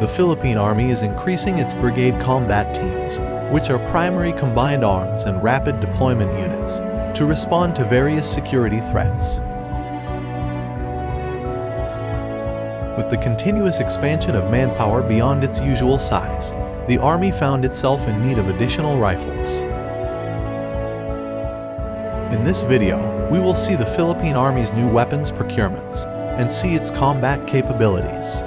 The Philippine Army is increasing its brigade combat teams, which are primary combined arms and rapid deployment units, to respond to various security threats. With the continuous expansion of manpower beyond its usual size, the Army found itself in need of additional rifles. In this video, we will see the Philippine Army's new weapons procurements and see its combat capabilities.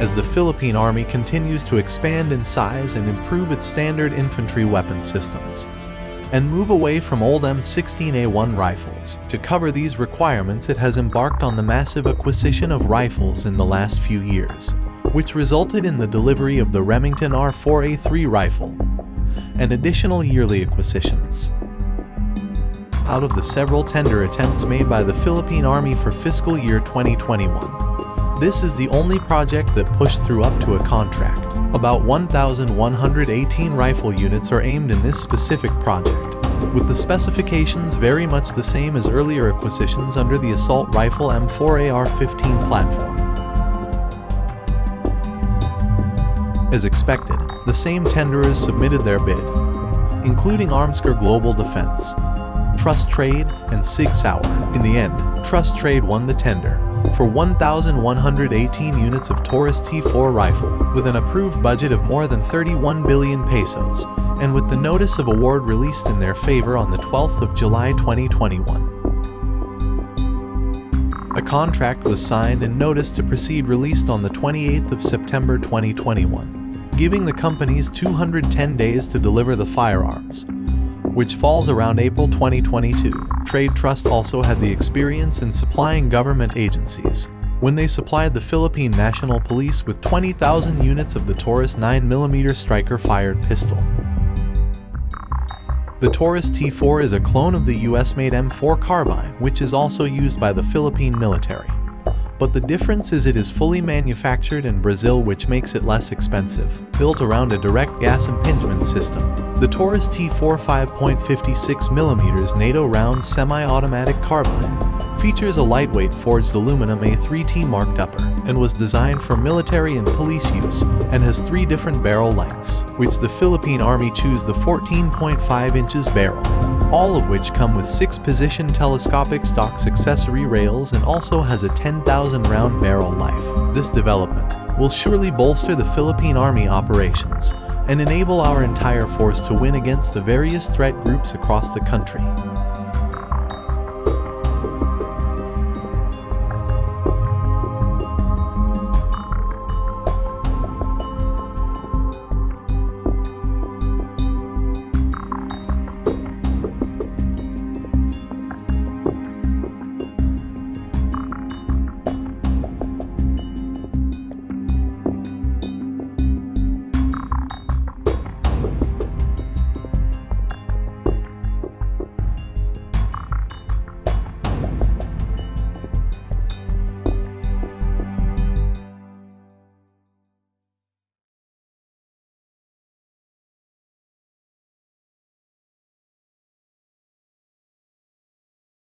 As the Philippine Army continues to expand in size and improve its standard infantry weapon systems, and move away from old M16A1 rifles. To cover these requirements, it has embarked on the massive acquisition of rifles in the last few years, which resulted in the delivery of the Remington R4A3 rifle, and additional yearly acquisitions. Out of the several tender attempts made by the Philippine Army for fiscal year 2021, this is the only project that pushed through up to a contract. About 1,118 rifle units are aimed in this specific project, with the specifications very much the same as earlier acquisitions under the assault rifle M4AR-15 platform. As expected, the same tenderers submitted their bid, including Armscor Global Defense, Trust Trade, and Sig Sauer. In the end, Trust Trade won the tender for 1,118 units of Taurus T4 rifle, with an approved budget of more than 31 billion pesos, and with the notice of award released in their favor on the 12th of July 2021. A contract was signed and notice to proceed released on the 28th of September 2021, giving the companies 210 days to deliver the firearms, which falls around April 2022. Trade Trust also had the experience in supplying government agencies when they supplied the Philippine National Police with 20,000 units of the Taurus 9mm striker-fired pistol. The Taurus T4 is a clone of the US-made M4 carbine, which is also used by the Philippine military. But the difference is it is fully manufactured in Brazil, which makes it less expensive. Built around a direct gas impingement system, the Taurus T4 5.56mm NATO round semi-automatic carbine features a lightweight forged aluminum A3T marked upper, and was designed for military and police use, and has 3 different barrel lengths, which the Philippine Army choose the 14.5 inches barrel, all of which come with 6-position telescopic stocks accessory rails and also has a 10,000 round barrel life. This development will surely bolster the Philippine Army operations and enable our entire force to win against the various threat groups across the country.